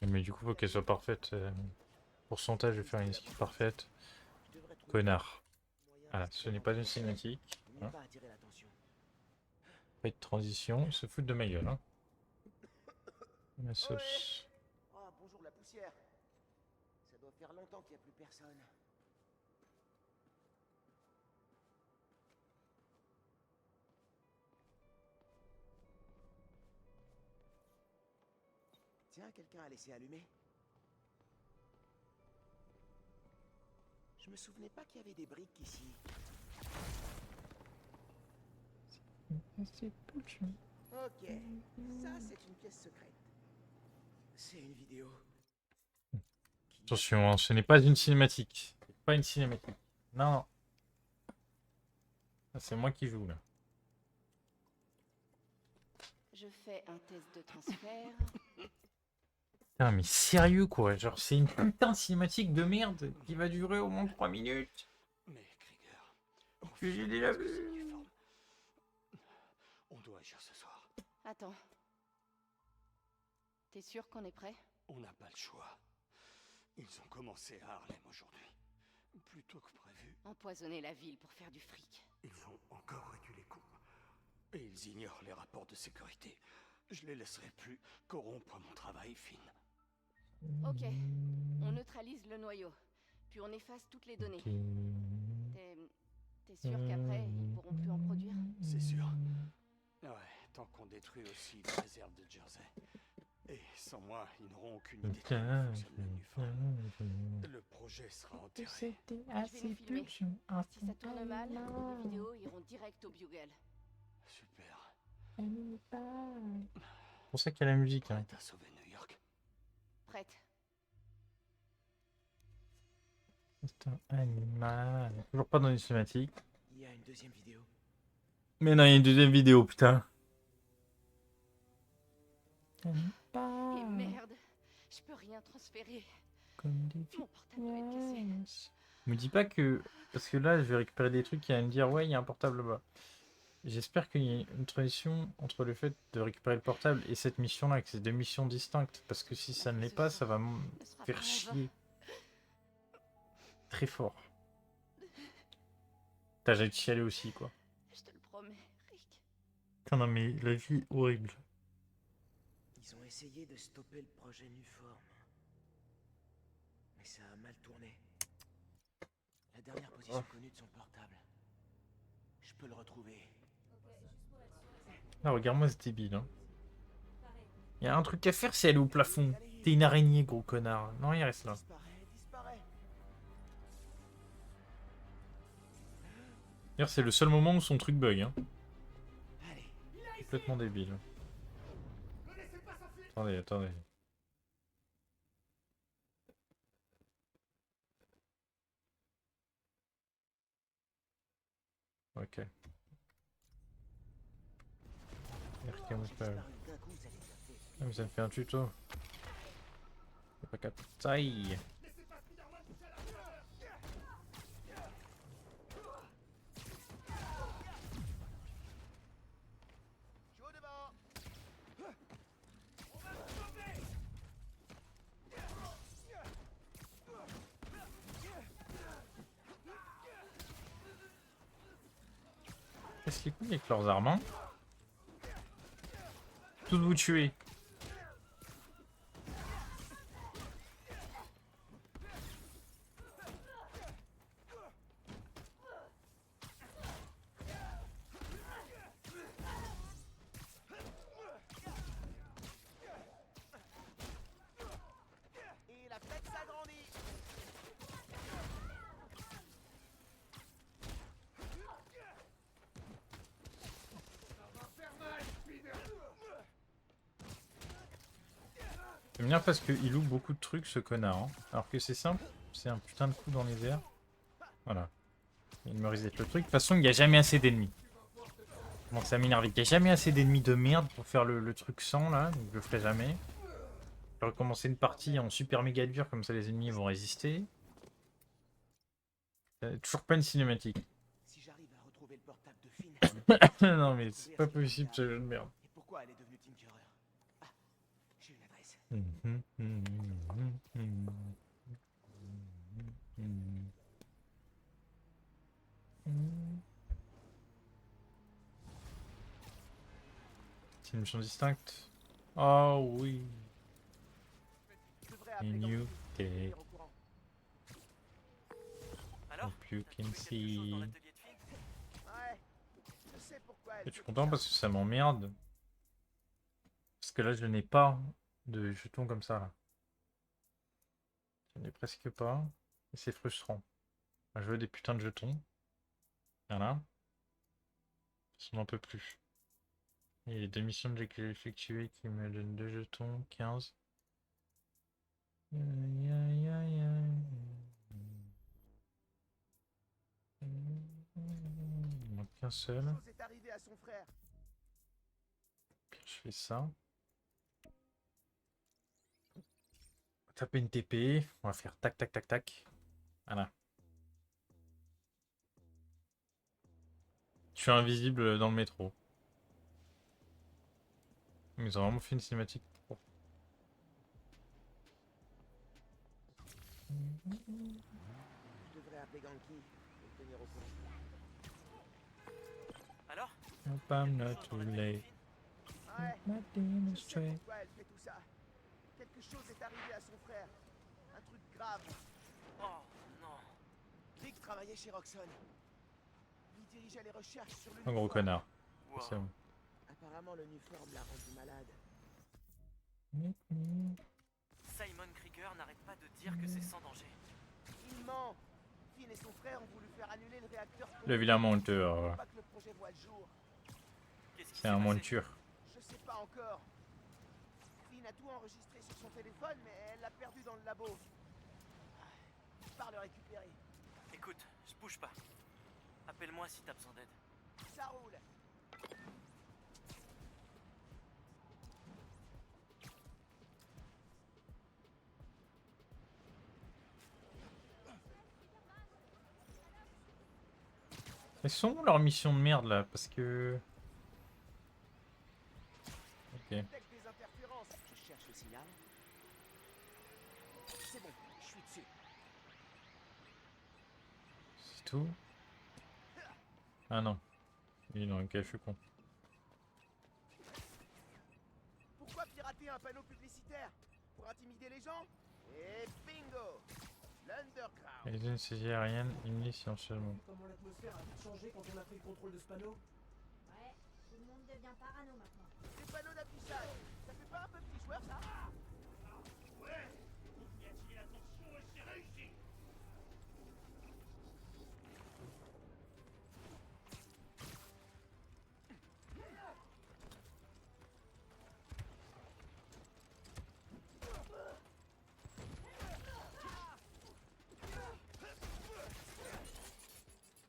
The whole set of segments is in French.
Mais du coup, faut qu'elle soit parfaite. Pourcentage de faire une esquive parfaite. Connard. Voilà, ce n'est pas une cinématique. Hein. Pas de transition, ils se foutent de ma gueule. Hein. La sauce. Oh, bonjour la poussière. Ça doit faire longtemps qu'il n'y a plus personne. Tiens, quelqu'un a laissé allumer. Je me souvenais pas qu'il y avait des briques ici. Ok, ça c'est une pièce secrète. C'est une vidéo. Attention, hein, ce n'est pas une cinématique. C'est pas une cinématique. Non, non. C'est moi qui joue là. Je fais un test de transfert. Putain, mais sérieux quoi, genre c'est une putain de cinématique de merde qui va durer au moins 3 minutes. Mais Krieger, Que j'ai déjà vu. on doit agir ce soir. Attends. T'es sûr qu'on est prêt? On n'a pas le choix. Ils ont commencé à Harlem aujourd'hui. Plus tôt que prévu. Empoisonner la ville pour faire du fric. Ils ont encore réduit les coûts. Et ils ignorent les rapports de sécurité. Je les laisserai plus corrompre mon travail, Finn. Ok. On neutralise le noyau. Puis on efface toutes les données. T'es sûr qu'après, ils pourront plus en produire? C'est sûr. Ouais, tant qu'on détruit aussi les réserves de Jersey. Et sans moi, ils n'auront aucune idée de comment fonctionne l'Uniforme. Le projet sera enterré. C'était Je vais nous filmer. Si ça tourne mal, les vidéos iront direct au Bugle. Super. C'est pour ça qu'il y a la musique. Hein. T'as sauvé New York. Prête. C'est un animal. Toujours pas dans les cinématiques. Il y a une deuxième vidéo. Mais non, il y a une deuxième vidéo, putain. Et merde, je peux rien transférer. Mon portable doit être cassé. Me dis pas que... Parce que là, je vais récupérer des trucs qui vont me dire, ouais, il y a un portable là-bas. J'espère qu'il y a une transition entre le fait de récupérer le portable et cette mission-là, que c'est deux missions distinctes. Parce que si ça ne l'est pas, ça va me faire chier. Très fort. T'as j'ai chialé aussi, quoi. Je te le promets, Rick. Putain, non, mais la vie est horrible. Ils ont essayé de stopper le projet Nuform. Mais ça a mal tourné. La dernière position connue de son portable. Je peux le retrouver. Ah, regarde-moi ce débile. Hein. Il y a un truc à faire, c'est aller au plafond. T'es une araignée, gros connard. Non, il reste là. Disparaît. D'ailleurs, c'est le seul moment où son truc bug. Hein. Allez. Complètement débile. Attendez, attendez. Ok. Ah, mais ça me fait un tuto. C'est pas capable. Taille. Qu'est-ce qu'ils font avec leurs armes? Hein. Tous vous tuer. Et la fête s'agrandit. J'aime bien parce qu'il loue beaucoup de trucs, ce connard. Hein. Alors que c'est simple, c'est un putain de coup dans les airs. Voilà. Il me reset le truc. De toute façon, il n'y a jamais assez d'ennemis. Bon, ça m'énerve. Il n'y a jamais assez d'ennemis de merde pour faire le truc sans, là. Donc je le ferai jamais. Je vais recommencer une partie en super méga dur, comme ça les ennemis vont résister. Toujours pas une cinématique. Si j'arrive à retrouver le portable de Finn. Non mais c'est pas possible ce jeu de merde. Et pourquoi elle est devenue Tinkerer? Ah, j'ai une adresse. c'est une mission distincte. Oh oui. Je devrais appeler And Ganke you pour take, tenir au courant. Alors, hope you t'as can trouvé quelque chose dans see. l'atelier de Finn? Ouais, je sais pourquoi elle Je suis fait content ça. parce que ça m'emmerde. Parce que là, je n'ai pas de jetons comme ça, là. Je n'ai presque pas. Et c'est frustrant. Je veux des putains de jetons. Voilà. Ça n'en peut plus. Et les 2 missions que j'ai effectuées qui me donnent 2 jetons, 15. Aïe, aïe, aïe, aïe. Il manque qu'un seul. Quelque chose est arrivé à son frère. Puis je fais ça. On va taper une TP. On va faire tac tac tac tac. Voilà. Je suis invisible dans le métro. Ils ont vraiment fait une cinématique. Je devrais appeler Ganke pour le tenir au courant. Alors, Hope y a I'm quelque not chose too dans l'atelier de late. Finn? Ouais, My demon je sais straight. pourquoi elle fait tout ça. Quelque chose est arrivé à son frère. Un truc grave. Oh non. Rick travaillait chez Roxxon. Il dirigeait les recherches sur le Un gros connard. Wow. C'est bon. Apparemment, le Nuform l'a rendu malade. Simon Krieger n'arrête pas de dire que c'est sans danger. Il ment. Finn et son frère ont voulu faire annuler le réacteur. Le vilain monteur. Pour pas que le projet voit le jour. Qu'est-ce qui C'est s'est un passé? monture. Je sais pas encore. Finn a tout enregistré sur son téléphone, mais elle l'a perdu dans le labo. Je pars le récupérer. Écoute, je bouge pas. Appelle-moi si t'as besoin d'aide. Ça roule. Elles sont où leurs missions de merde là? Parce que. Ok. Détecte des interférences. Je cherche le signal. C'est bon, je suis dessus. C'est tout? Ah non. Oui, non, ok, je suis con. Pourquoi pirater un panneau publicitaire? Pour intimider les gens? Et bingo! L'Underground. Les zones saisies aériennes, une silencieusement. Comment l'atmosphère a vite changé quand on a pris le contrôle de ce panneau? Ouais, tout le monde devient parano maintenant. Des panneaux d'affichage. Ça fait pas un peu petit joueur, ça?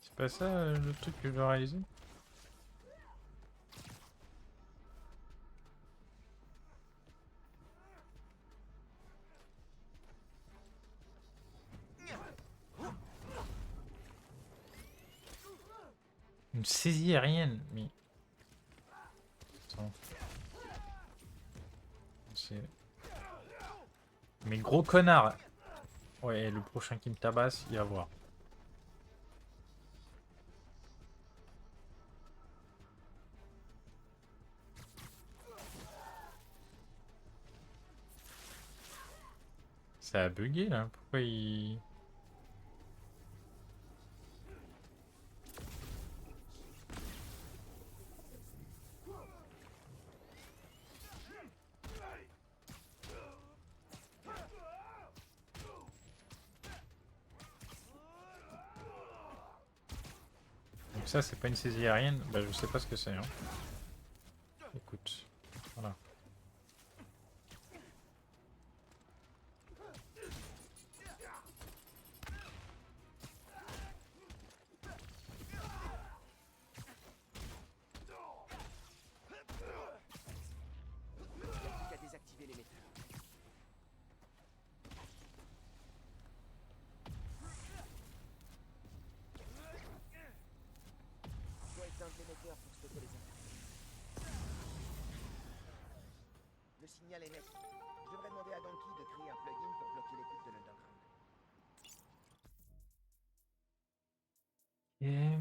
C'est pas ça le truc que je dois réaliser? Une saisie aérienne, mais. Attends. C'est. Mais gros connard! Ouais, le prochain qui me tabasse, il va voir. Ça a bugué là, pourquoi il... Donc ça c'est pas une saisie aérienne, bah je sais pas ce que c'est. Hein. Écoute, voilà. Qu'à désactiver l'émetteur. Je dois éteindre l'émetteur pour stopper les attaques. Le signal est net. Je devrais demander à Ganke de créer un plugin pour bloquer l'écoute de l'Underground. Et...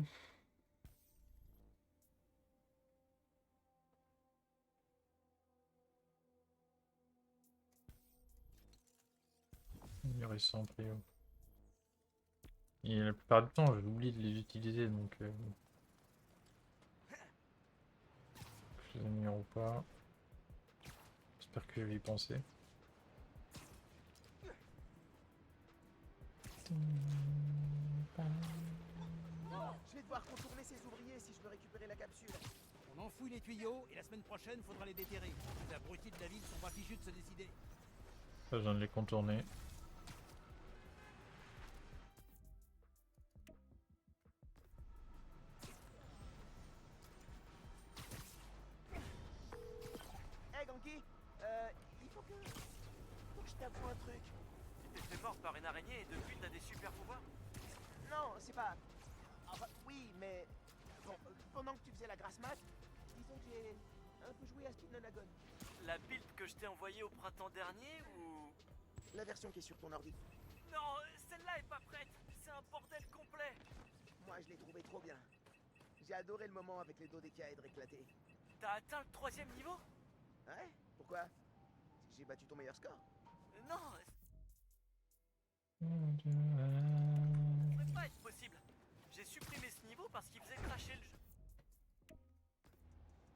intéressants a priori. Et la plupart du temps, j'oublie de les utiliser donc. Je les ignore ou pas. J'espère que je vais y penser. Je vais devoir contourner ces ouvriers si je veux récupérer la capsule. On enfouit les tuyaux et la semaine prochaine, faudra les déterrer. Les abrutis de la ville sont pas fichus de se décider. Pas besoin de les contourner. Hey Ganki, il faut que je t'avoue un truc. Tu t'es fait mort par une araignée et depuis t'as des super pouvoirs? Non, c'est pas... Enfin, oui, mais... Bon, pendant que tu faisais la grasse mat, disons que j'ai un peu joué à Spinonagon. La build que je t'ai envoyée au printemps dernier ou... La version qui est sur ton ordi. Non, celle-là est pas prête. C'est un bordel complet. Moi, je l'ai trouvé trop bien. J'ai adoré le moment avec les dodécaèdres éclatés. T'as atteint le 3e niveau? Ouais? Pourquoi? J'ai battu ton meilleur score. Non, ça pourrait pas être possible. J'ai supprimé ce niveau parce qu'il faisait cracher le jeu.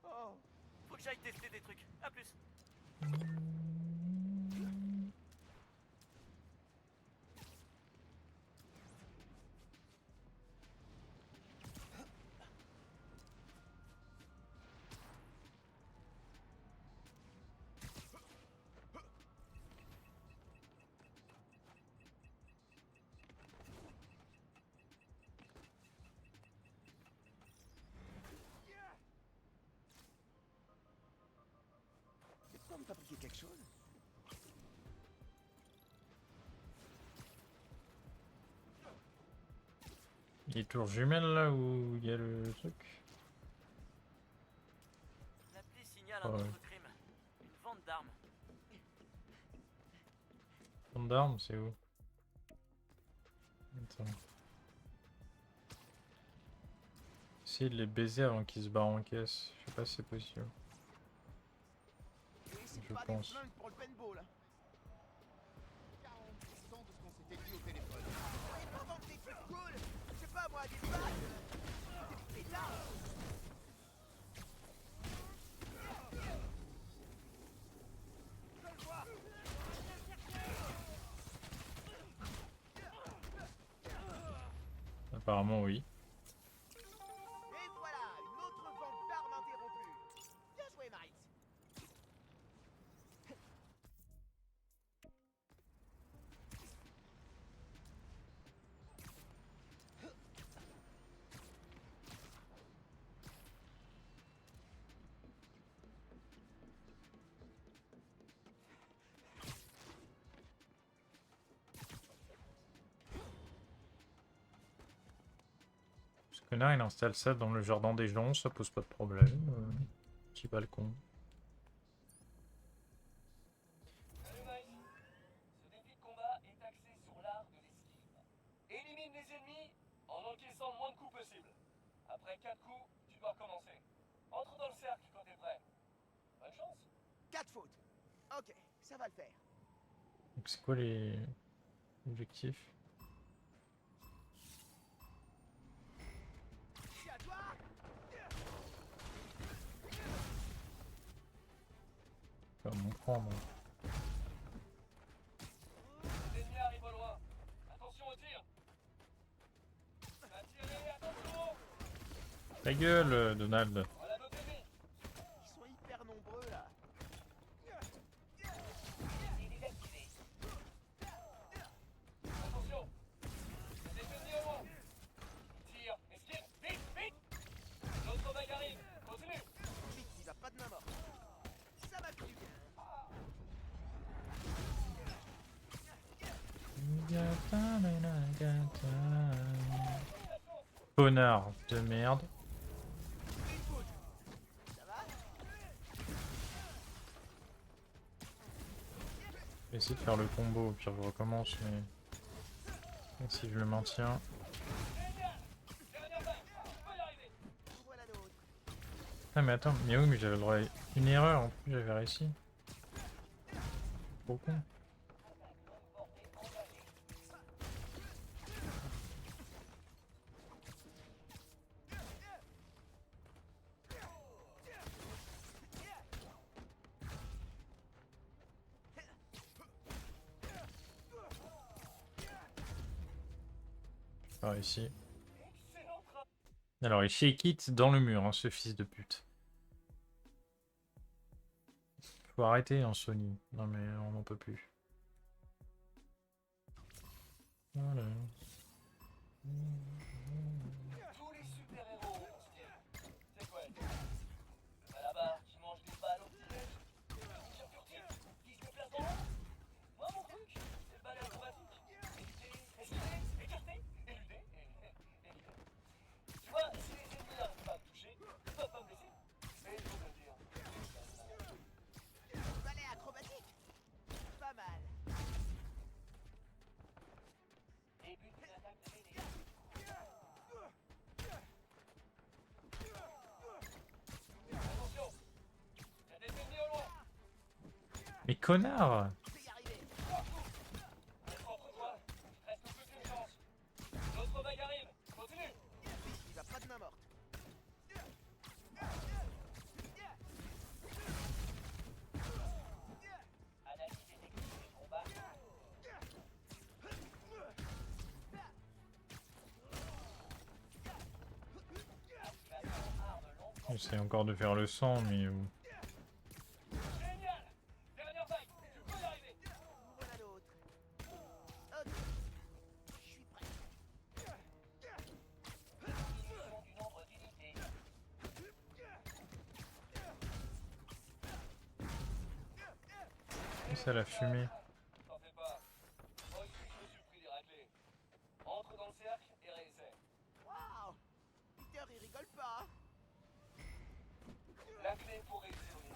Oh! Faut que j'aille tester des trucs. À plus. Tu peux me fabriquer quelque chose? Les tours jumelles là où il y a le truc. L'appli signale Ah un ouais. autre crime. Une vente d'armes. Fond d'armes, c'est où? Attends. Essayer de les baiser avant qu'ils se barrent en caisse. Je sais pas si c'est possible. Oui, c'est Je pas pense. des flingues pour le paintball. 40% de ce qu'on s'était dit au téléphone. Vous pourriez pas vendre des trucs cool? Je sais pas moi, des bagues, des pétards. Apparemment oui. Et voilà, une autre vente d'armes interrompue. Bien joué, Maritz. Ce connard il installe ça dans le jardin des gens, ça pose pas de problème. Petit balcon. Salut Miles. Ce défi de combat est axé sur l'art de l'esquive. Élimine les ennemis en encaissant le moins de coups possible. Après 4 coups, tu dois recommencer. Entre dans le cercle quand t'es prêt. Bonne chance. 4 fautes. Ok, ça va le faire. Donc c'est quoi les objectifs? C'est à toi. Pas m'en prendre. Les ennemis arrivent au loin. Attention au tir. Attirez, attention. Ta gueule, Donald. Voilà notre ennemi. Ils sont hyper nombreux là. Attention. Il y a des ennemis au loin. Tire, esquive, vite, vite. L'autre vague arrive. Continue. Vite, il va pas de main morte. Ça m'a fait du bien. Connard de merde. Ça va? Je vais essayer de faire le combo, au pire je recommence, mais si je le maintiens. Dernière vague. Tu peux y arriver. Voilà l'autre. Ah mais attends, mais oui mais j'avais le droit à une erreur en plus, j'avais réussi. Trop con. Pas réussi. Excellent travail. Alors, il shake it dans le mur, hein, ce fils de pute. Faut arrêter, hein, Sony. Non, mais on n'en peut plus. Voilà. Tous les super-héros ont un style. C'est quoi? Le malabar qui mange des balles au petit-déj. Le ninja furtif qui se déplace dans l'ombre. Moi, mon truc, c'est le balai acrobatique. Éviter, esquiver, écarter, éluder et éviter. Tu vois, si les ennemis n'arrivent pas à me toucher, ils peuvent pas me blesser. Mais il faut me le dire. Balai acrobatique. Pas mal. Début d'une attaque de mêlée. Attention, il y a des ennemis au loin. Mais connard! Je vais y arriver. Reste entre toi, il reste plus qu'une chance. L'autre vague arrive, continue. Il va pas de main morte. Analyse des techniques des combats. J'essaie encore de faire le sang, mais... Génial. Dernière vague, tu peux y arriver. Voilà l'autre. Ok. Je suis prêt. Diminution du nombre d'unités. C'est la fumée. T'en fais pas. Moi aussi, je me suis pris des raclés. Entre dans le cercle et réessaie. Waouh. Peter, il rigole pas. Hein. La clé pour réussir les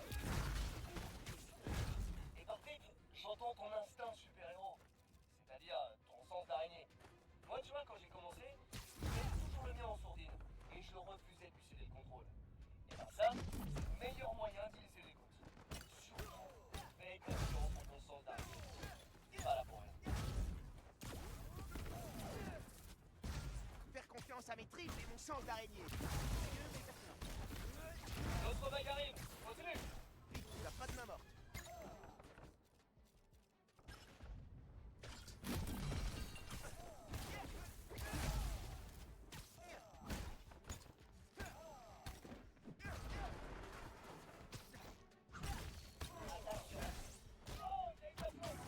Et par contre, j'entends ton instinct super-héros. C'est-à-dire ton sens d'araignée. Moi, tu vois, quand j'ai commencé, j'avais toujours le mien en sourdine. Et je refusais de lui céder le contrôle. Et ben ça, c'est le meilleur moyen d'y laisser l'écoute. Surtout, fais confiance en ton sens d'araignée. T'es pas là pour rien. Faire confiance à mes tripes et mon sens d'araignée. L'autre vague arrive, continue. Vite, il va pas de main morte.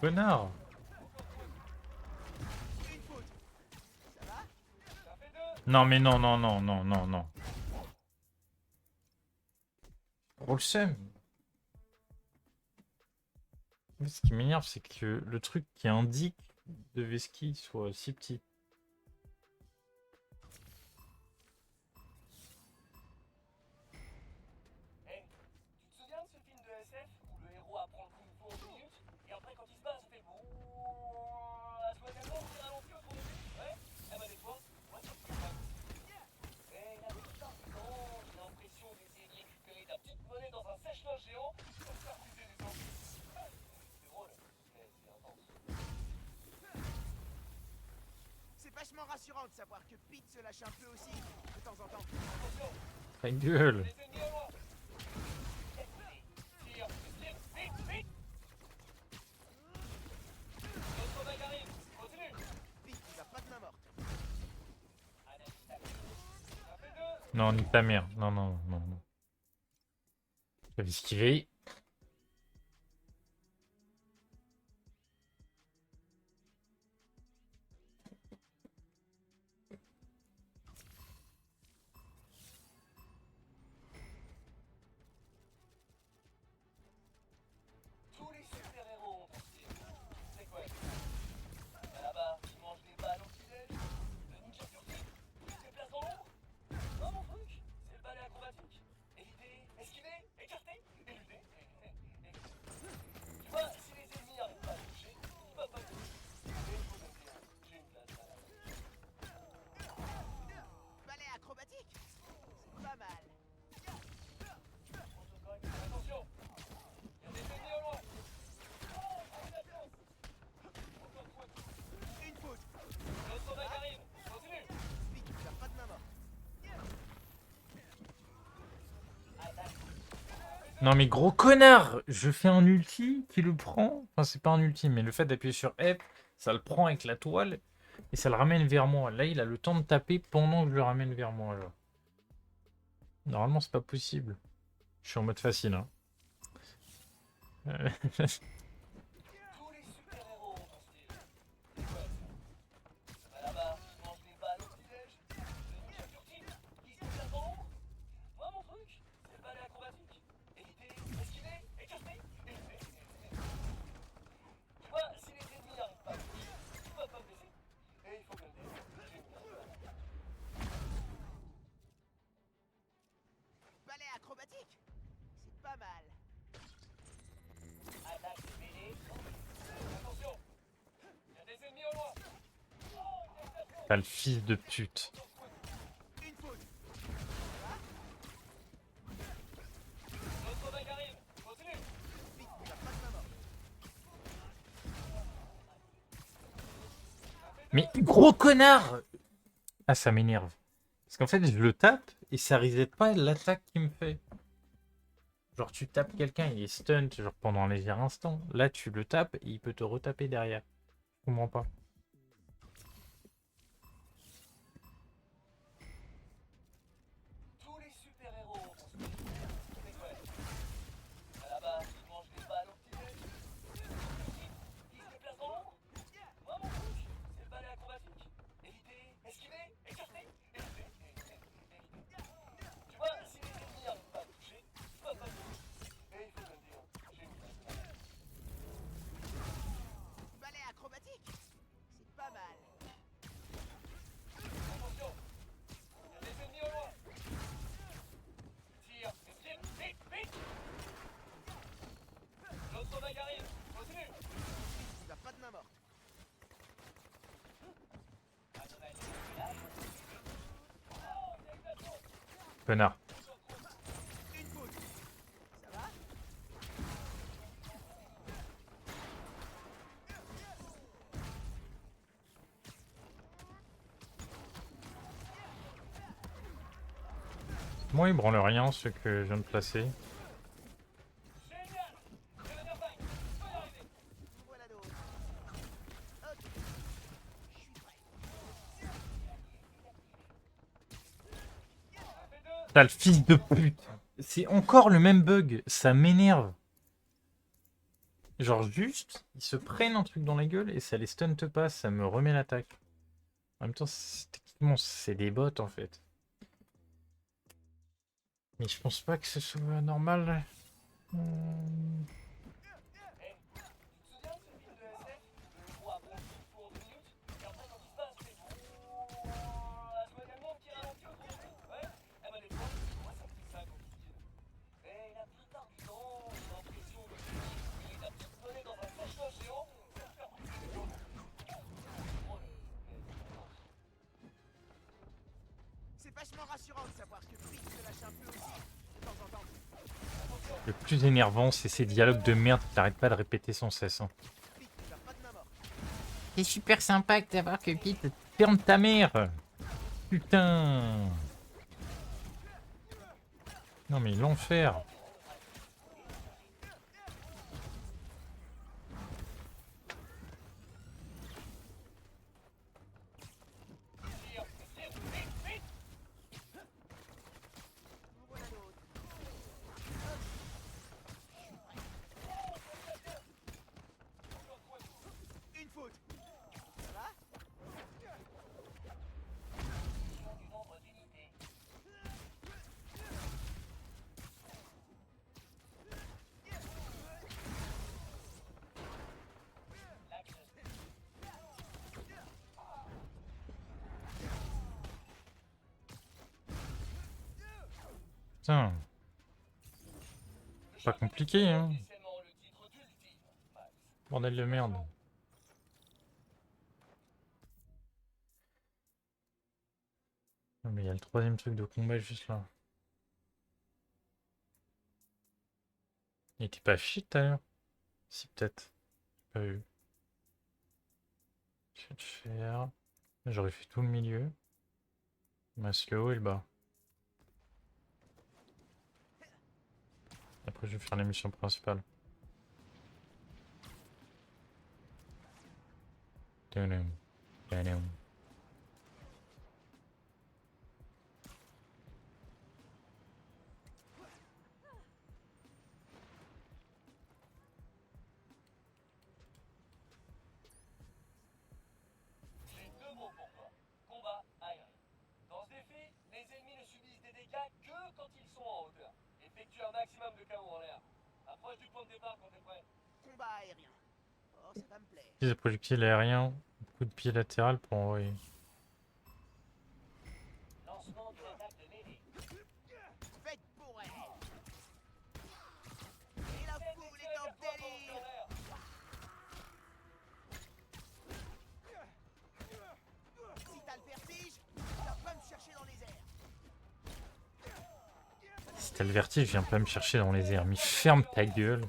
Connard! Une faute. Ça va? Ça fait deux. Non, mais non, non, non, non, non, non. Trop le seum. Ce qui m'énerve, c'est que le truc qui indique de Veski soit si petit. Hey, tu te souviens de ce film de SF où le héros apprend le kung fu en 10 minutes et après quand il se bat ça fait le à se mettre tellement qu'il ralentit autour de lui? Ouais? Eh ben des fois, moi ça me fait pas. Mais la plupart du temps, j'ai l'impression d'essayer de récupérer ta petite monnaie dans un sèche-linge géant pour faire fuser les zombies. C'est drôle, mais c'est intense. C'est vachement rassurant de savoir que Pete se lâche un peu aussi, de temps en temps. Attention, Ta gueule! les ennemis au loin. Tire, tire, vite, vite. L'autre vague arrive, continue. Vite, il va pas de main morte. Analyse tactique. Ça fait deux. Non, nique ta mère. Non, non, non, non. J'avais esquivé. Tous les super-héros ont un style. C'est quoi? Là-bas, qui mange des balles au petit-déj. Le ninja furtif qui se déplace dans l'ombre. Moi, mon truc, c'est le balai acrobatique. Éviter, esquiver, écarter, éluder et tu vois, si les ennemis n'arrivent pas à me toucher, ils peuvent pas me toucher. Mais il faut me le dire, j'ai une place à la Balai acrobatique. C'est pas mal. Attention, il y a des ennemis au loin. Oh, attention. Encore toi. Une faute. L'autre vague arrive, continue. Vite, il va pas de main morte. Non, mais gros connard! Je fais un ulti qui le prend. Enfin, c'est pas un ulti, mais le fait d'appuyer sur F, ça le prend avec la toile. et ça le ramène vers moi. Là, il a le temps de taper pendant que je le ramène vers moi. Genre. Normalement, c'est pas possible. Je suis en mode facile. Hein. Tous les super-héros ont un style. C'est quoi ça? Ça va là-bas, qui mange des balles au petit-déj? Le ninja furtif qui se déplace dans l'ombre? Moi, mon truc, c'est le balai acrobatique. Éviter, esquiver, écarter, éviter. Tu vois, si les ennemis n'arrivent pas à me toucher, ils peuvent pas me blesser. Et il faut que je le dise, j'ai une carte. Balai acrobatique, c'est pas mal. Attaque mêlée. Attention, il y a des ennemis au loin. T'as le fils de pute. Une faute. Notre vague arrive, continue. Vite, tu vas pas de main morte. Mais gros connard! Ah, ça m'énerve. Parce qu'en fait, je le tape et ça reset pas l'attaque qu'il me fait. Genre, tu tapes quelqu'un, il est stunt genre pendant un léger instant. Là, tu le tapes et il peut te retaper derrière. Je comprends pas. Tous les super-héros ont un style. C'est quoi? Là-bas, ils mangent des balles au petit-déj. Qui se déplace dans l'ombre? Moi, mon truc, c'est le balai acrobatique. Éviter, esquiver, écarter, éviter. Tu vois, si les ennemis n'arrivent pas à me toucher, ils peuvent pas me toucher. Et il faut que je le dise, j'ai une carte. Balai acrobatique, c'est pas mal. Attention, il y a des ennemis au loin. Tire, esquive, vite, vite. L'autre vague arrive, continue. Tu vas pas de main morte. Connard. Une faute. Ça va? Moi, il branle rien, ce que je viens de placer. Génial. Dernière vague, faut y arriver. Voilà d'autres. Ok. Je suis prêt. Ça fait deux. T'as le fils de pute. C'est encore le même bug. Ça m'énerve. Genre juste, ils se prennent un truc dans la gueule et ça les stunt pas. Ça me remet l'attaque. En même temps, techniquement, c'est des bots en fait. Mais je pense pas que ce soit normal. Hey, tu te souviens de ce film de SF? Le héros apprend le kung fu en 2 minutes, et après quand il se passe, c'est à jouer tellement qu'il ralentit autour de lui. Ouais. Eh ben des fois, moi ça me fait ça quand je dis. Mais la plupart du temps, j'ai l'impression de il est un petit bonnet dans un cache-cache géant pour faire bouger les gens. C'est vachement rassurant de savoir que Pete se lâche un peu aussi, de temps en temps. Le plus énervant, c'est ces dialogues de merde qui n'arrêtent pas de répéter sans cesse. Hein. Pete, tu vas pas de main morte. C'est super sympa de savoir que Pete ferme ta mère. Putain. Non mais l'enfer. Voilà d'autres. Une faute. Ça va? Du nombre d'unités. Putain. Pas compliqué, hein. Officiellement le titre d'ultime. Bordel de merde. Non mais il y a le troisième truc de combat juste là. Il était pas shit tout à l'heure. Si peut-être. J'ai pas vu. Je vais te faire. J'aurais fait tout le milieu. Masse le haut et le bas. Après je vais faire la mission principale. Tadam. Badum. J'ai deux mots pour toi. Combat aérien. Dans ce défi, les ennemis ne subissent des dégâts que quand ils sont en hauteur. Effectue un maximum de KO en l'air. Approche du point de départ quand t'es prêt. Combat aérien. Oh, ça va me plaire. Utilise des projectiles aériens, coup de pied latéral pour envoyer. Lancement de l'attaque de mêlée. Faites pour elle. Et la foule est en délire. Si t'as le vertige, t'as pas me chercher dans les airs. Si t'as le vertige, viens pas me chercher dans les airs. Mais ferme ta gueule.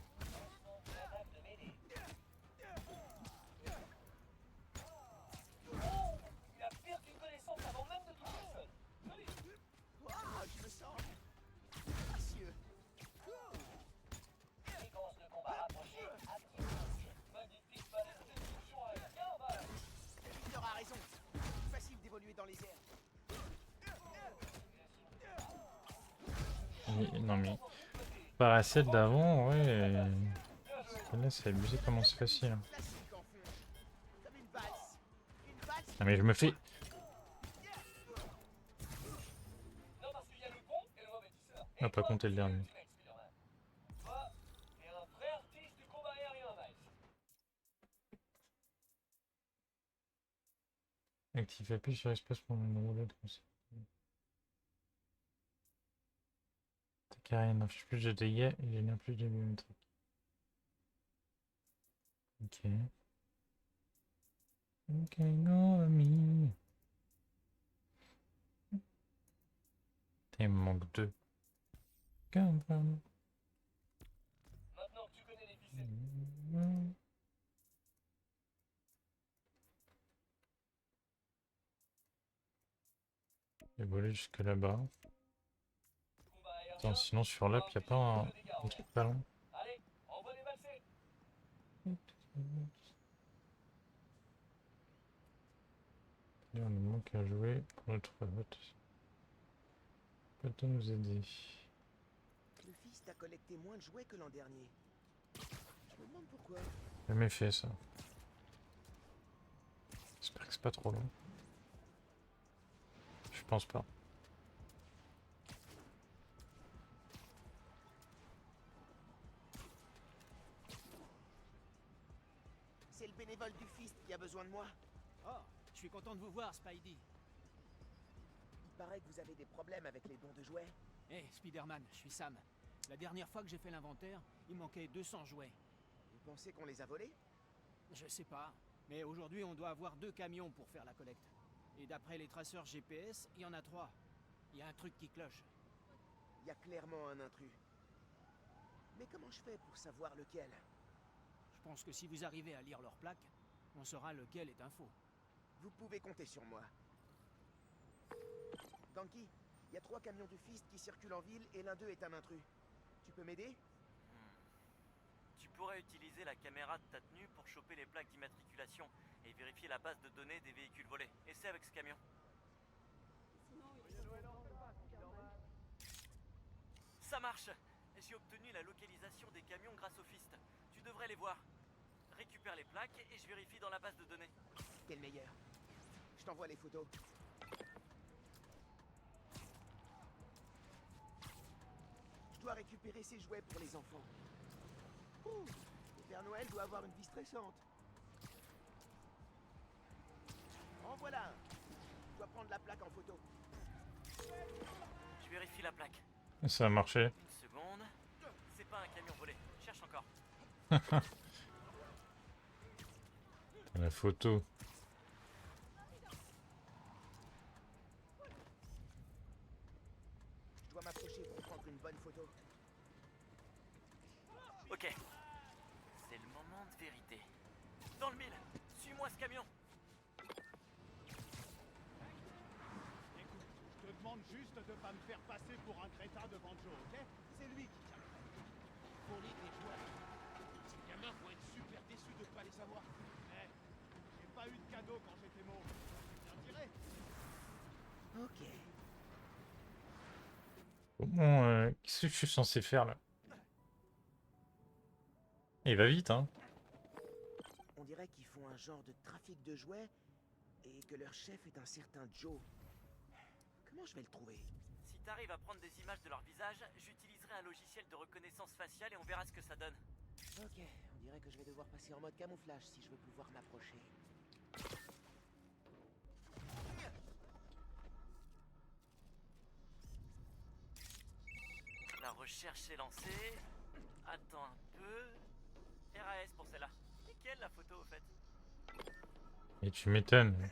Il a perdu connaissance avant même de toucher le sol. Joli. Oh, je me sens vicieux. Séquence de combat rapprochée. Active. Magnifique balai de destruction aérienne. Bien, bah. Il aura raison. C'est facile d'évoluer dans les airs. Non mais... Paracel d'avant, ouais... Là c'est abusé comment c'est facile. Classique en fond. Comme une valse. Une valse. Non mais je me fais... Non, parce qu'il y a le bon et le mauvais tisseur. On va pas compter le dernier. Toi, t'es un vrai artiste du combat aérien, Miles. Active, appuie sur espace pour le rouleau de conseil. Ta carrière n'affiche plus de dégâts et génère plus de biométrique. Ok. Ok, go me. Il me manque 2. Maintenant que tu connais les ficelles. J'ai volé jusque là-bas. Combat aérien. Attends, sinon sur l'app, y a pas un truc pas long. Allez, envoie les valsés. Il nous manque à jouer pour notre vote. Peut-on nous aider? Le fils t'a collecté moins de jouets que l'an dernier. Je me demande pourquoi. J'ai jamais fait ça. J'espère que c'est pas trop long. Je pense pas. C'est le bénévole du fils qui a besoin de moi. Oh, je suis content de vous voir, Spidey. Il paraît que vous avez des problèmes avec les dons de jouets. Hé, Spider-Man, je suis Sam. La dernière fois que j'ai fait l'inventaire, il manquait 200 jouets. Vous pensez qu'on les a volés? Je sais pas, mais aujourd'hui on doit avoir 2 camions pour faire la collecte. Et d'après les traceurs GPS, il y en a 3. Il y a un truc qui cloche. Il y a clairement un intrus. Mais comment je fais pour savoir lequel? Je pense que si vous arrivez à lire leur plaque, on saura lequel est un faux. Vous pouvez compter sur moi. Ganki, il y a 3 camions du fist qui circulent en ville et l'un d'eux est un intrus. Tu peux m'aider? Tu pourrais utiliser la caméra de ta tenue pour choper les plaques d'immatriculation et vérifier la base de données des véhicules volés. Essaie avec ce camion. Ça marche! J'ai obtenu la localisation des camions grâce au fist. Tu devrais les voir. Récupère les plaques et je vérifie dans la base de données. T'es le meilleur. Je t'envoie les photos. Je dois récupérer ces jouets pour les enfants. Ouh, le Père Noël doit avoir une vie stressante. En voilà un. Je dois prendre la plaque en photo. Je vérifie la plaque. Ça a marché. Une seconde. C'est pas un camion volé. Cherche encore. La photo. Je dois m'approcher pour prendre une bonne photo. Ok. C'est le moment de vérité. Dans le mille. Suis-moi ce camion. Écoute, je te demande juste de pas me faire passer pour un crétin devant Joe, ok? C'est lui qui tient le paquet. Voler des jouets. Ces gamins vont être super déçus de pas les avoir. Eh, j'ai pas eu de cadeau bateau quand j'étais môme. Bien tiré. Ok. Comment... Qu'est-ce que je suis censé faire, là? Il va vite, hein. On dirait qu'ils font un genre de trafic de jouets et que leur chef est un certain Joe. Comment je vais le trouver? Si t'arrives à prendre des images de leur visage, j'utiliserai un logiciel de reconnaissance faciale et on verra ce que ça donne. Ok, on dirait que je vais devoir passer en mode camouflage si je veux pouvoir m'approcher. La recherche est lancée. Attends un peu. RAS pour celle-là. Nickel la photo au fait. Et tu m'étonnes.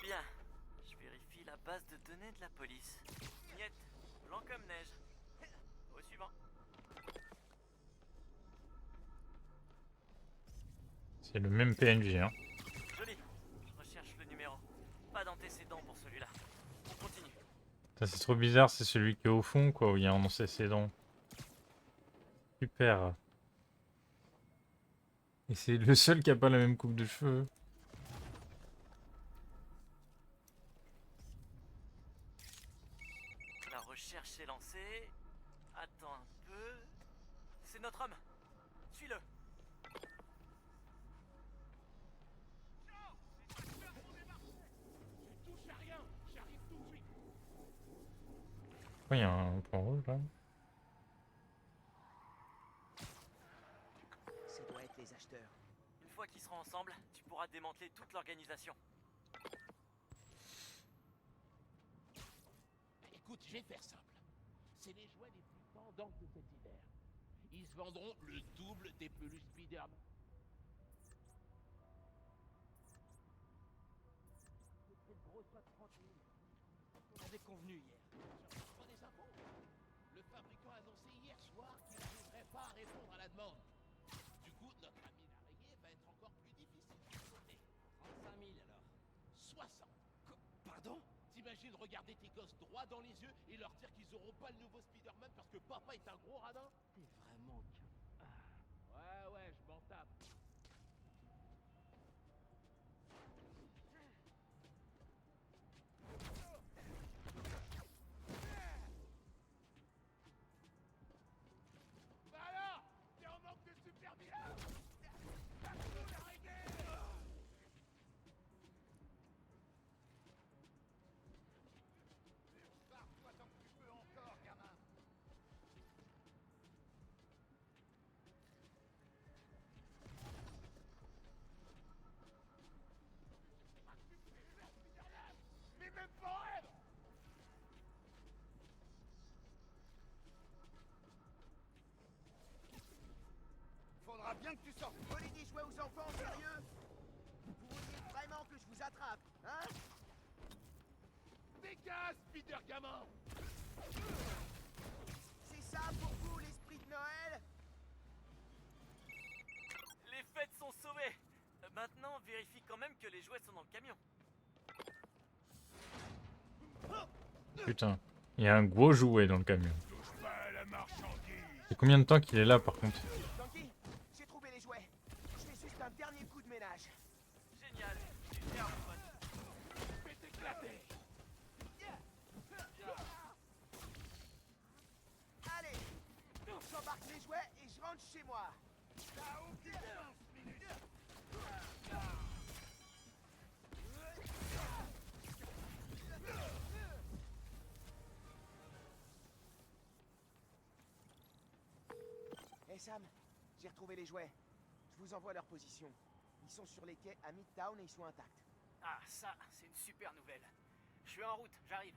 Bien. Je vérifie la base de données de la police. Niet. Blanc comme neige. Au suivant. C'est le même PNJ, hein. Joli. Je recherche le numéro. Pas d'antécédent pour celui-là. On continue. Ça, c'est trop bizarre, c'est celui qui est au fond, quoi, où il y a un antécédent. Super. Et c'est le seul qui a pas la même coupe de cheveux. La recherche est lancée. Attends un peu. C'est notre homme. Suis-le. Pourquoi il y a un point rouge, là? Ça doit être les acheteurs. Une fois qu'ils seront ensemble, tu pourras démanteler toute l'organisation. Écoute, je vais faire simple. C'est les jouets les plus tendants de cet hiver. Ils se vendront le double des peluches Spider-Man. Cette grosse soit 30 000. On avait convenu hier. Pas des infos. Le fabricant a annoncé hier soir qu'il n'arriverait pas à répondre à la demande. Du coup, notre ami l'araignée va être encore plus difficile de sauver. 35 000 alors. 60. Pardon? T'imagines regarder tes gosses droit dans les yeux et leur dire qu'ils auront pas le nouveau Spider-Man parce que papa est un gros radin? T'es vraiment qu'un... Ouais, je m'en tape. Bah alors, t'es en manque de super vilain? Barre-toi tant que tu peux encore, gamin. Mais même pas en rêve! Faudra bien que tu sortes. Vous voulez des jouets aux enfants, sérieux? Vous vouliez vraiment que je vous attrape, hein? Dégage, Spider gamin! C'est ça pour vous, l'esprit de Noël? Les fêtes sont sauvées. Maintenant, vérifie quand même que les jouets sont dans le camion. Putain, il y a un gros jouet dans le camion. Touche pas à la marchandise! C'est combien de temps qu'il est là, par contre? Donkey, j'ai trouvé les jouets. Je fais juste un dernier coup de ménage. Génial. Super, mon pote. Je vais t'éclater! Allez, j'embarque les jouets et je rentre chez moi. Hey Sam, j'ai retrouvé les jouets. Je vous envoie leur position. Ils sont sur les quais à Midtown et ils sont intacts. Ah, ça, c'est une super nouvelle. Je suis en route, j'arrive.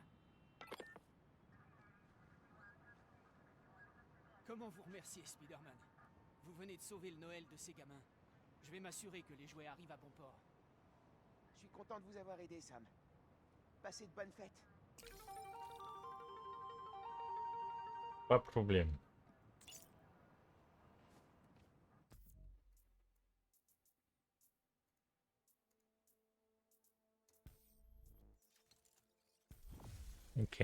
Comment vous remercier, Spider-Man? Vous venez de sauver le Noël de ces gamins. Je vais m'assurer que les jouets arrivent à bon port. Je suis content de vous avoir aidé, Sam. Passez de bonnes fêtes. Pas de problème. Ok.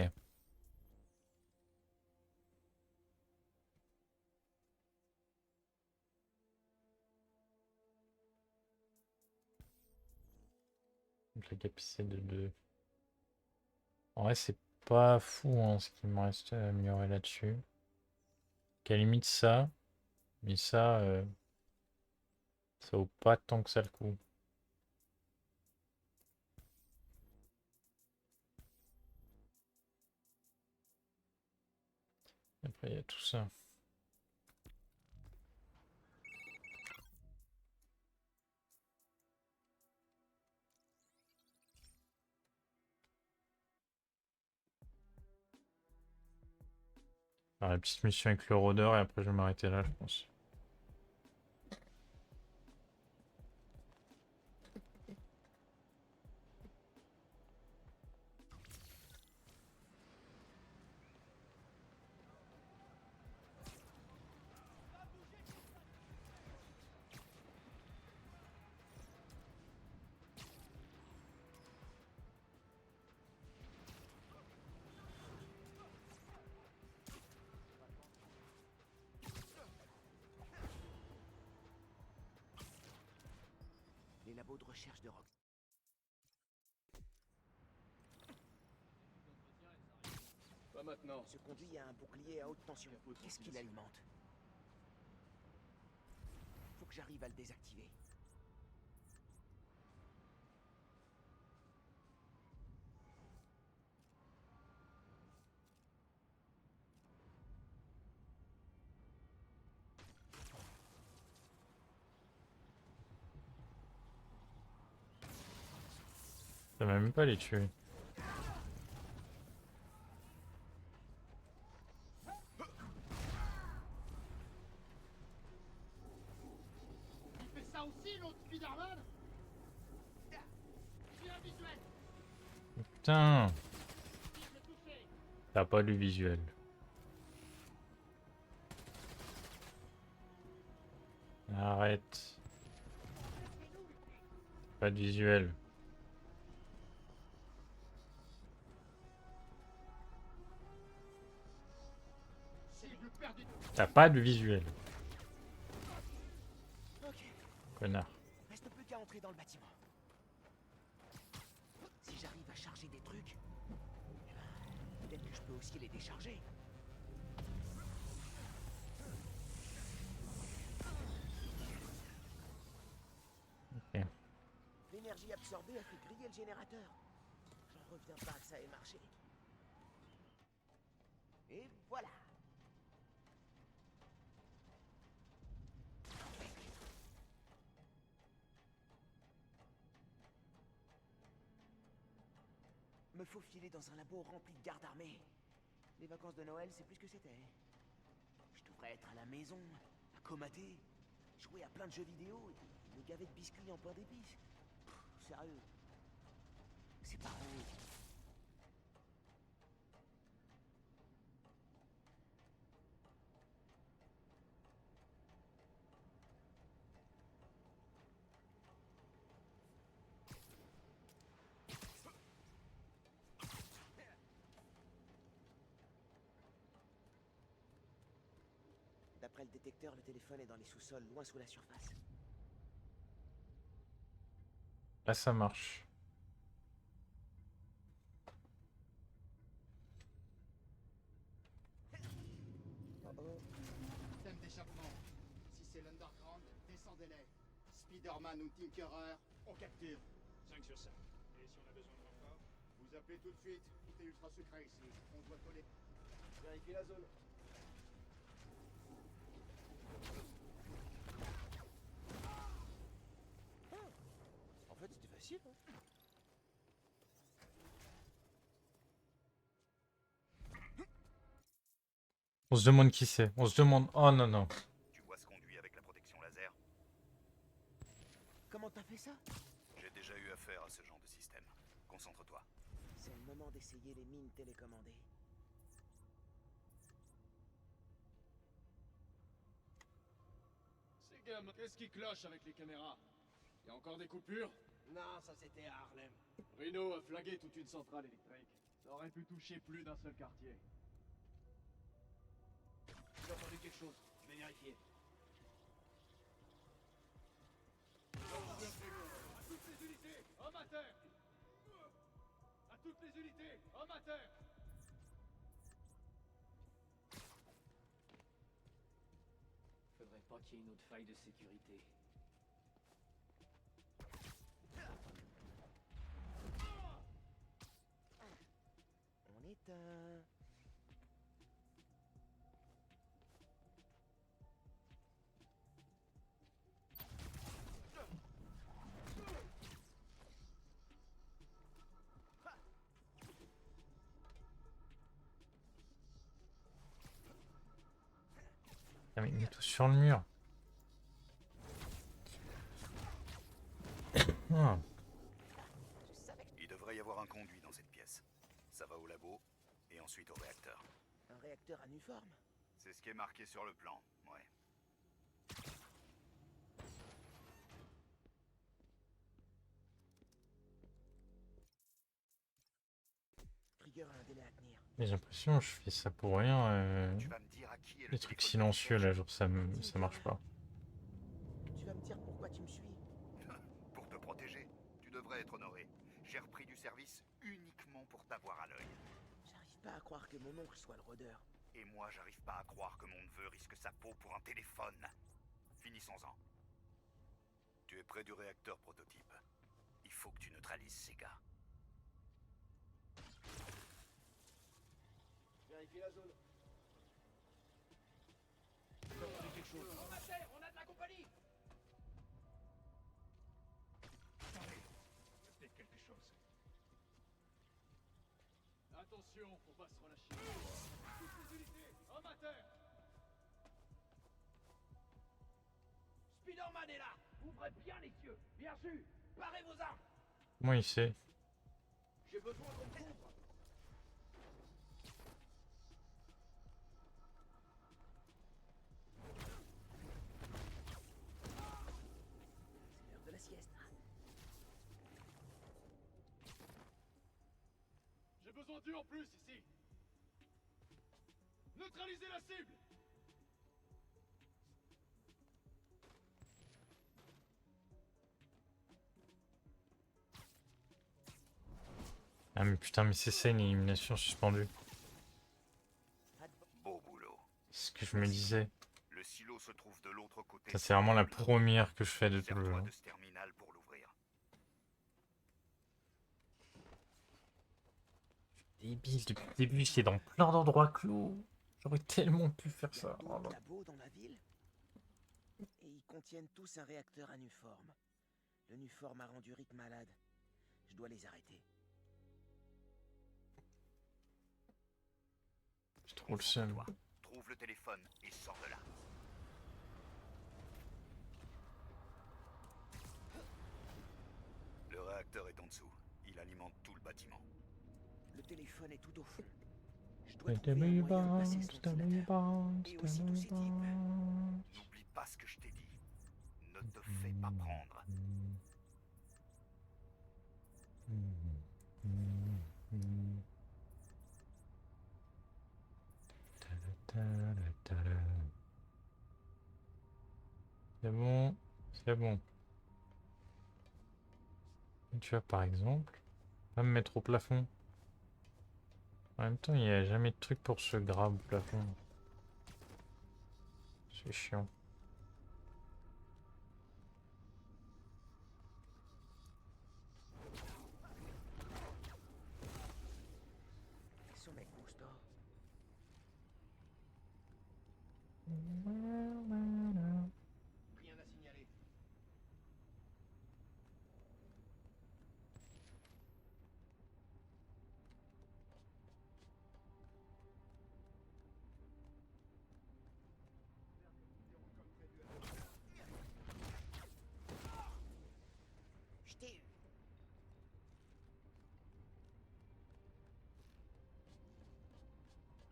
Donc la capacité de 2. En vrai, c'est pas fou hein, ce qui me reste à améliorer là-dessus. Qu'à la limite ça. Mais ça vaut pas tant que ça le coup. Après, il y a tout ça. Alors, la petite mission avec le rôdeur et après je vais m'arrêter là, je pense. Les labos de recherche de Rock. Pas maintenant. Ce conduit à un bouclier à haute tension. Qu'est-ce qu'il alimente? Faut que j'arrive à le désactiver. Ça va même pas les tuer. Il fait ça aussi, l'autre Spider-Man? J'ai un visuel. Putain, Je l'ai touché. t'as pas du visuel. Arrête. Pas de visuel. Cible perdue. T'as pas de visuel. Ok. Connard. Reste plus qu'à entrer dans le bâtiment. Si j'arrive à charger des trucs, eh ben, peut-être que je peux aussi les décharger. Ok. L'énergie absorbée a fait griller le générateur. J'en reviens pas que ça ait marché. Et voilà. Me faufiler dans un labo rempli de gardes armés. Les vacances de Noël, c'est plus que c'était. Je devrais être à la maison, à comater, jouer à plein de jeux vidéo et me gaver de biscuits en pain d'épices. Sérieux. C'est pas rose. D'après le détecteur, le téléphone est dans les sous-sols, loin sous la surface. Là, ça marche. Système d'échappement. Si c'est l'Underground, descendez-les. Spider-Man ou Tinkerer, on capture. 5 sur 5. Et si on a besoin de renfort? Vous appelez tout de suite. Tout est ultra secret ici. On doit coller. Vérifiez la zone. En fait, c'était facile, hein. On se demande qui c'est. On se demande... Oh non, non. Tu vois ce conduit avec la protection laser? Comment t'as fait ça? J'ai déjà eu affaire à ce genre de système. Concentre-toi. C'est le moment d'essayer les mines télécommandées. Brigham, qu'est-ce qui cloche avec les caméras? Y a encore des coupures? Non, ça c'était à Harlem. Reno a flagué toute une centrale électrique. Ça aurait pu toucher plus d'un seul quartier. J'ai entendu quelque chose. Je vais vérifier. À toutes les unités, hommes à terre! À toutes les unités, hommes à terre! Faudrait pas qu'il y ait une autre faille de sécurité. On éteint. Ah, mais il est tout sur le mur. Ah. Il devrait y avoir un conduit dans cette pièce. Ça va au labo et ensuite au réacteur. Un réacteur anuforme? C'est ce qui est marqué sur le plan, ouais. Trigger a un délai à tenir. Mais j'ai l'impression que je fais ça pour rien. Tu vas me dire à qui est le Les trucs téléphone silencieux de là, genre ça marche pas. Tu vas me dire pourquoi tu me suis? Pour te protéger, tu devrais être honoré. J'ai repris du service uniquement pour t'avoir à l'œil. J'arrive pas à croire que mon oncle soit le rôdeur. Et moi, j'arrive pas à croire que mon neveu risque sa peau pour un téléphone. Finissons-en. Tu es près du réacteur prototype. Il faut que tu neutralises ces gars. Vérifie la zone. J'ai entendu quelque chose. On a terre, on a de la compagnie. Peut-être quelque chose. Attention, faut pas se relâcher. Toutes les unités, hommes à terre! Spider-Man est là. Ouvrez bien les yeux. Bien sûr. Parez vos armes. Comment il sait? J'ai besoin qu'on me couvre. C'est l'heure de la sieste. J'ai besoin d'eux en plus ici. Neutralisez la cible! Ah mais putain, mais c'est ça une élimination suspendue. Beau boulot. C'est ce que je me disais. Le silo se trouve de l'autre côté. Ça c'est vraiment la première que je fais de tout le jeu. Sers-toi de ce terminal pour l'ouvrir. Débile, depuis le début j'étais dans plein d'endroits clos. J'aurais tellement pu faire ça. Il y a d'autres labos dans la ville. Et ils contiennent tous un réacteur anuforme. Le Nuforme a rendu Rick malade. Je dois les arrêter. J'ai trop le seum. Trouve le téléphone et sors de là. Le réacteur est en dessous. Il alimente tout le bâtiment. Le téléphone est tout au fond. Je dois trouver un moyen de passer son ordinateur. Et aussi tous ces types. N'oublie pas ce que je t'ai dit. Ne te fais pas prendre. C'est bon, c'est bon. Et tu vois par exemple, pas me mettre au plafond. En même temps, il n'y a jamais de truc pour se grab au plafond. C'est chiant. Son mec bouge pas. Rien à signaler. Je t'ai eu.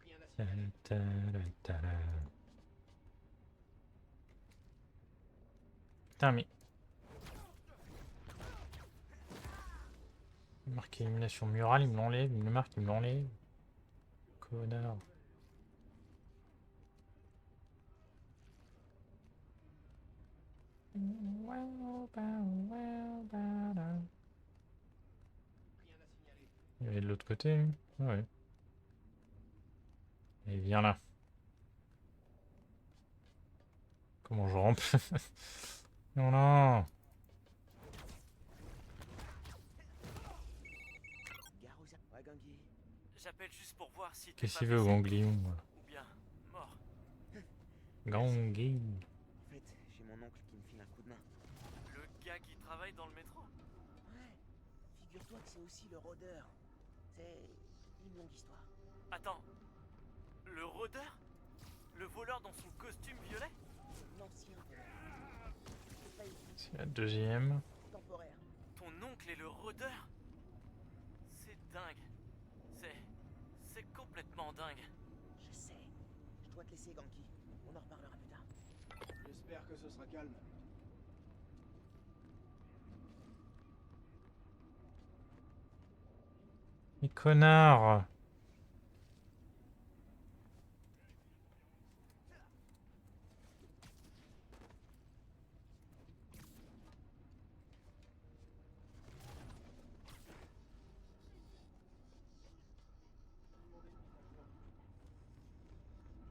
Rien à signaler. Putain, mais... Marqué élimination murale, il me l'enlève. Il me marque, il me l'enlève. Connard. Il est de l'autre côté, lui. Ouais. Et viens là. Comment je rampe? Non, non. J'appelle juste pour voir si t'es Qu'est-ce pas qu'il veut, blessé, Ganglion? ou bien mort. Ganglion. En fait, j'ai mon oncle qui me file un coup de main. Le gars qui travaille dans le métro? Ouais. Figure-toi que c'est aussi le rôdeur. C'est une longue histoire. Attends. Le rôdeur? Le voleur dans son costume violet? L'ancien voleur. C'est pas une C'est la deuxième. temporaire. Ton oncle est le rôdeur? C'est dingue. C'est complètement dingue. Je sais. Je dois te laisser, Ganki. On en reparlera plus tard. J'espère que ce sera calme. Mais connard!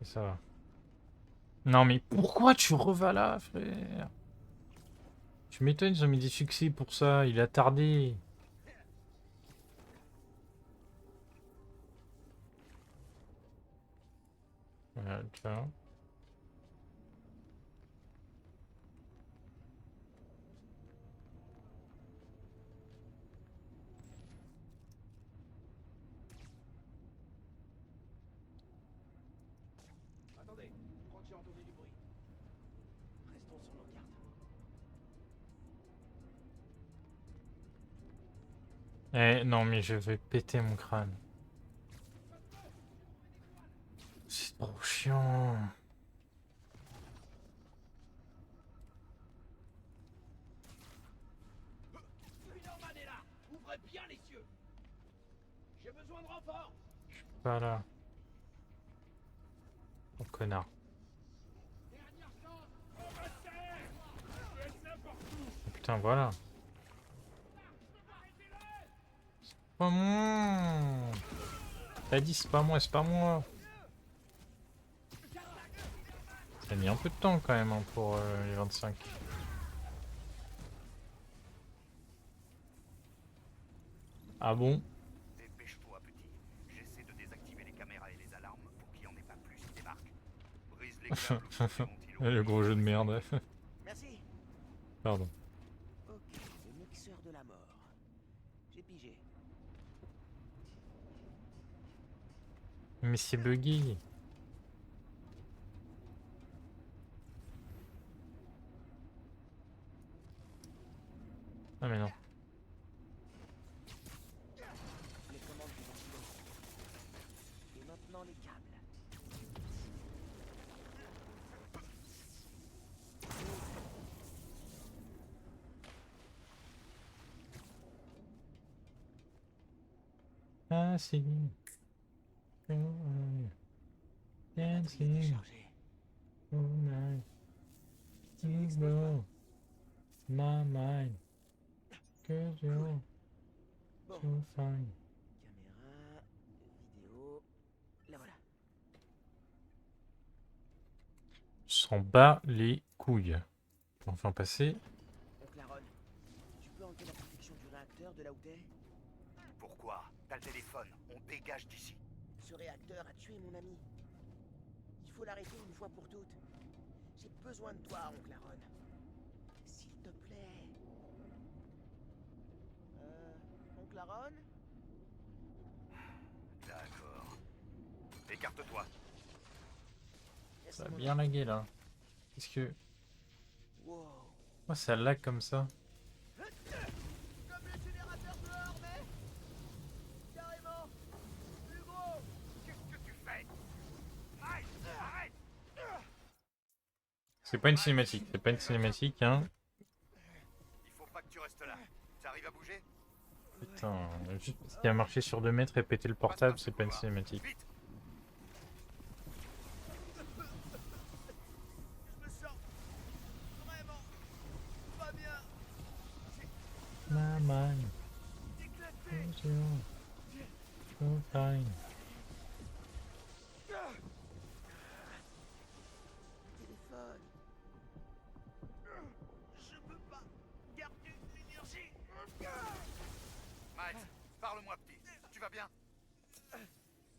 Et ça va. Non mais pourquoi tu revas là, frère? Tu m'étonnes, ils ont mis des succès pour ça, il a tardé. Voilà, tu vois. Attendez, je crois que j'ai entendu du bruit. Restons sur nos gardes. Eh non mais je vais péter mon crâne. C'est trop chiant. Spider-Man est là. Ouvrez bien les yeux. J'ai besoin de renfort. Pas là. Oh connard. Oh, putain voilà. C'est pas moi. T'as dit c'est pas moi, c'est pas moi. Ça a mis un peu de temps quand même hein, pour les 25. Ah bon? Dépêche-toi, petit. J'essaie de désactiver les caméras et les alarmes pour qu'il n'y en ait pas plus qui débarquent. Brise les câbles ou coupe les ventilos. Le gros jeu de merde. Merci. Pardon. Ok, le mixeur de la mort. J'ai pigé. Mais c'est buggy. Ah mais non. Les commandes du ventilo. Et maintenant les câbles. Ah si. Dancing. Chargé. All night. You blow my mind. 'Cause you're Bon. so fine. Caméra, vidéo. La voilà. S'en bat les couilles. Enfin passer. Oncle Aaron, tu peux enlever la protection du réacteur de là où t'es? Pourquoi? T'as le téléphone, on dégage d'ici. Ce réacteur a tué mon ami. Il faut l'arrêter une fois pour toutes. J'ai besoin de toi, oncle Aaron. S'il te plaît. Oncle Aaron? D'accord. Écarte-toi. Merci, Ça a mon bien lagué là. Qu'est-ce que... Wow. Moi ça lag comme ça. Comme le générateur dehors, mais... Carrément. Plus gros. Qu'est-ce que tu fais? Aïe, arrête! C'est pas une cinématique. C'est pas une cinématique hein. T'arrives à bouger? Putain, juste parce qu'il a marché sur 2 mètres et pété le portable, c'est pas une cinématique. Vite! Je me sens vraiment pas bien. Maman, Éclaté. so fine. Téléphone. Je peux pas garder l'énergie. Miles, parle-moi petit. Tu vas bien?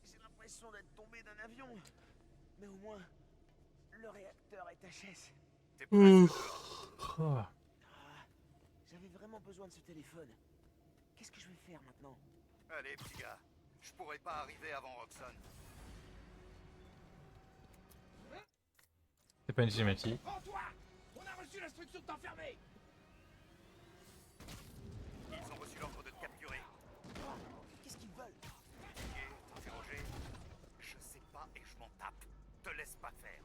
J'ai l'impression d'être tombé d'un avion. Mais au moins, le réacteur est HS. T'es presque Oh. Ah, j'avais vraiment besoin de ce téléphone. Qu'est-ce que je vais faire maintenant? Allez, petit gars. Je pourrais pas arriver avant Roxxon. C'est pas une cinématique. Prends-toi! On a reçu l'instruction de t'enfermer! Ils ont reçu l'ordre de te capturer. Qu'est-ce qu'ils veulent? Piquer, t'interroger. Je sais pas et je m'en tape. Te laisse pas faire.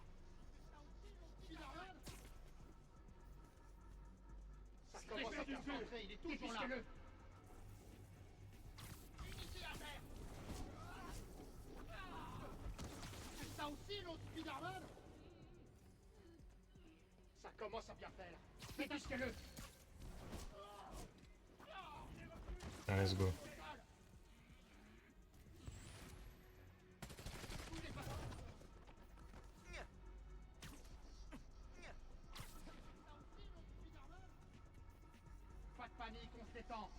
Ça commence à bien rentrer, il est toujours là. C'est ça aussi l'autre Spider-Man? Ça commence à bien faire. Détachez-le. Ah, let's go. Pas de panique, on se détend.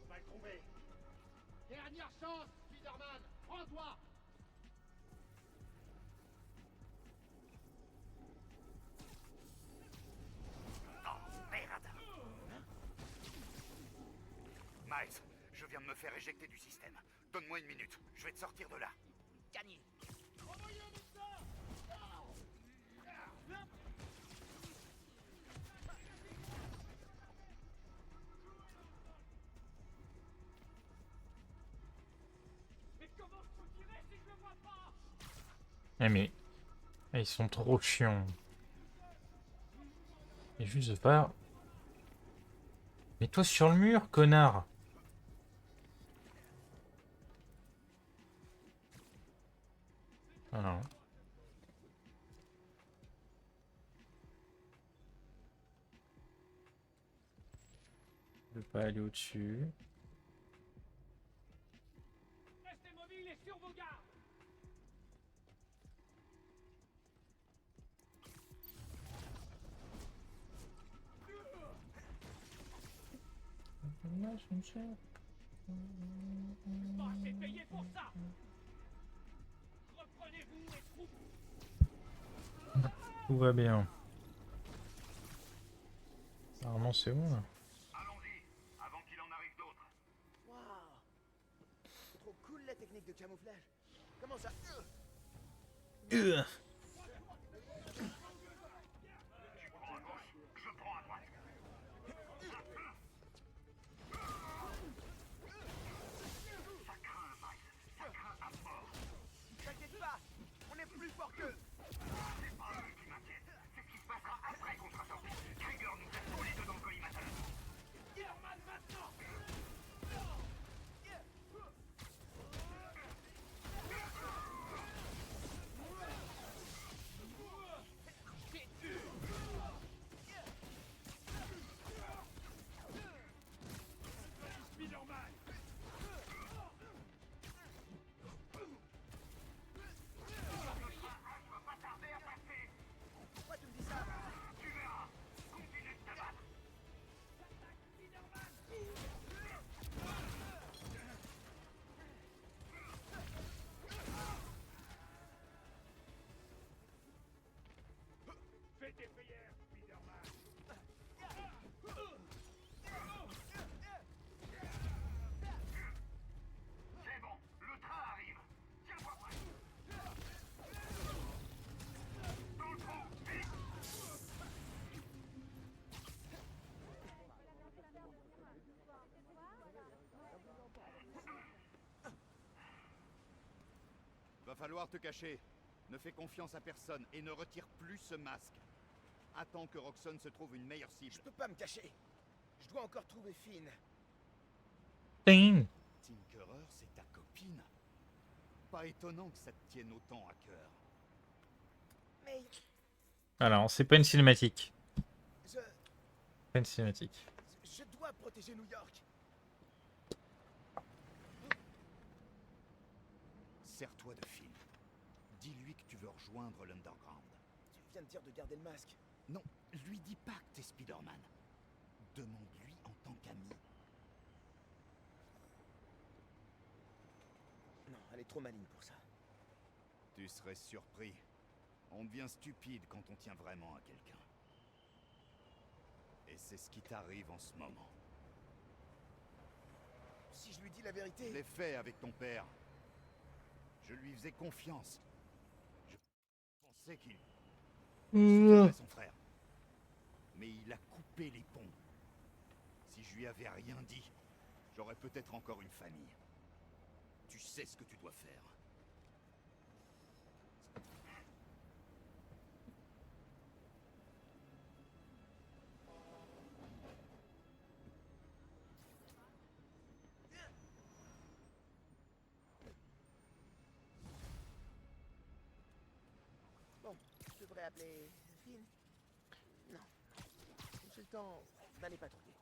On va le trouver. Dernière chance, Spider-Man. Prends-toi. Oh, merde! Miles, je viens de me faire éjecter du système. Donne-moi une minute, je vais te sortir de là. Gagné. Mais comment je peux tirer si je le vois pas? Eh mais... ils sont trop chiants. Et juste pas... Mets-toi sur le mur, connard! Voilà. Je peux pas aller au-dessus. Restez mobiles et sur vos gardes! Pas assez payé pour ça! Reprenez-vous et trouvez... Tout va bien. Apparemment c'est bon là. Allons-y, avant qu'il en arrive d'autres. Waouh! Trop cool la technique de camouflage. Comment ça? Tu prends à gauche, je prends à droite. Ça craint, Miles. Ça craint à mort. T'inquiète pas, on est plus fort qu'eux. C'est pas eux qui m'inquiètent. C'est ce qui se passera après qu'on sera sortis. Krieger nous a tous les deux dans le collimateur. Spider-Man maintenant! Spider-Man! Je vais pas tarder à passer. Pourquoi tu me dis ça? Tu verras. Continue de te battre. Fais tes prières, Spider-Man! C'est bon, le train arrive. Tiens-toi prêt. Dans le trou, vite. Va falloir te cacher. Ne fais confiance à personne et ne retire plus ce masque. Attends que Roxxon se trouve une meilleure cible. Je peux pas me cacher. Je dois encore trouver Finn. Finn. Tinkerer, c'est ta copine. Pas étonnant que ça te tienne autant à cœur. Mais Alors, c'est pas une cinématique. je Pas une cinématique. dois protéger New York. Sers-toi de Finn. Dis-lui que tu veux rejoindre l'Underground. Tu viens de dire de garder le masque. Non, lui dis pas que t'es Spider-Man. Demande-lui en tant qu'ami. Non, elle est trop maligne pour ça. Tu serais surpris. On devient stupide quand on tient vraiment à quelqu'un. Et c'est ce qui t'arrive en ce moment. Si je lui dis la vérité... Je l'ai fait avec ton père. Je lui faisais confiance. Je pensais qu'il soutiendrait son frère. Mais il a coupé les ponts. Si je lui avais rien dit, j'aurais peut-être encore une famille. Tu sais ce que tu dois faire. Bon, je devrais appeler Finn. Non. J'ai le temps d'aller patrouiller.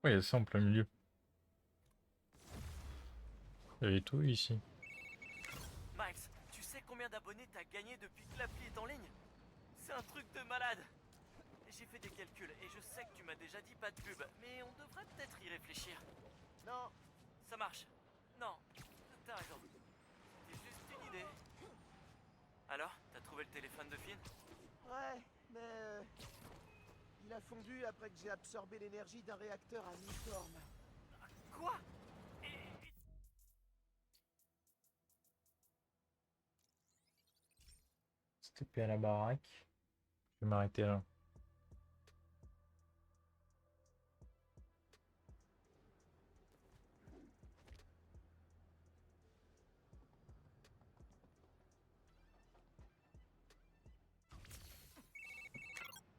Oui, il y a ça en plein milieu. Il y avait tout ici. Miles, tu sais combien d'abonnés t'as gagné depuis que l'appli est en ligne? C'est un truc de malade. J'ai fait des calculs et je sais que tu m'as déjà dit pas de pub, mais on devrait peut-être y réfléchir. Non. Ça marche. Non, t'as raison. C'est juste une idée. Alors, t'as trouvé le téléphone de Finn? Ouais, mais... il a fondu après que j'ai absorbé l'énergie d'un réacteur à mi-forme. Quoi? C'était plus à la baraque. Je vais m'arrêter là.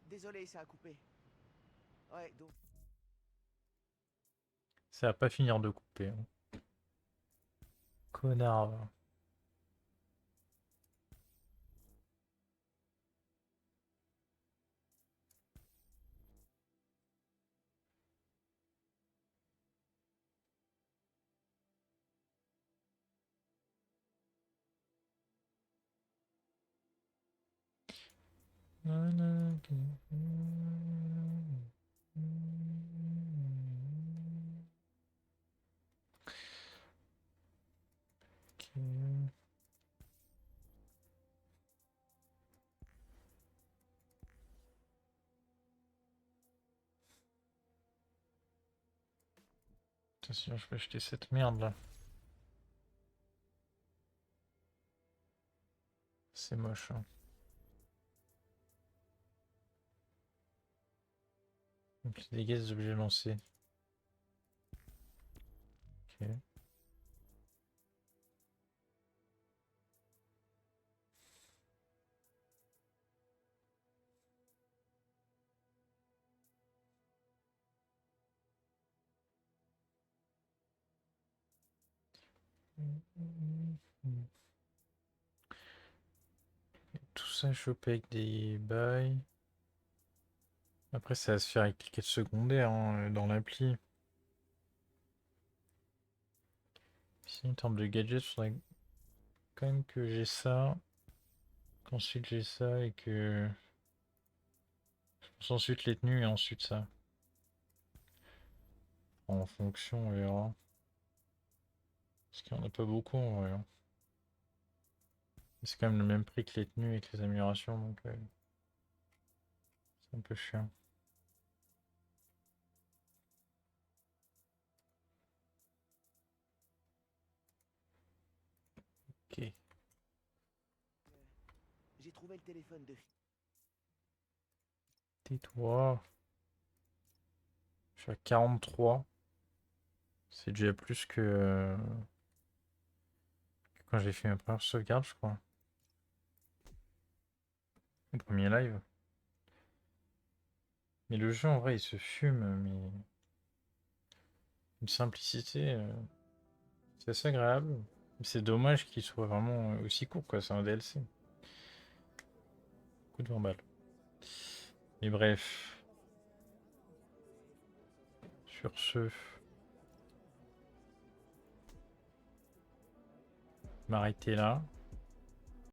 Désolé, ça a coupé. Ouais, donc... Ça va pas finir de couper. Hein. Connard. Va. Ok. Attention, je peux acheter cette merde là. C'est moche. Hein. Donc les dégâts des objets lancés. Ok. Tout ça chopé avec des bails. Après ça va se faire avec les quêtes secondaires hein, dans l'appli. Sinon en termes de gadgets, il faudrait quand même que j'ai ça. Qu'ensuite j'ai ça et que... Je pense ensuite les tenues et ensuite ça. En fonction on verra. Parce qu'il n'y en a pas beaucoup en vrai. Hein. C'est quand même le même prix que les tenues et que les améliorations donc c'est un peu chiant. Ok. J'ai trouvé le téléphone de... Tais-toi. Je suis à 43. C'est déjà plus que quand j'ai fait ma première sauvegarde, je crois. Mon premier live. Mais le jeu, en vrai, il se fume, mais... Une simplicité, c'est assez agréable. C'est dommage qu'il soit vraiment aussi court, quoi. C'est un DLC. Coup de 20 balles. Mais bref. Sur ce... m'arrêter là.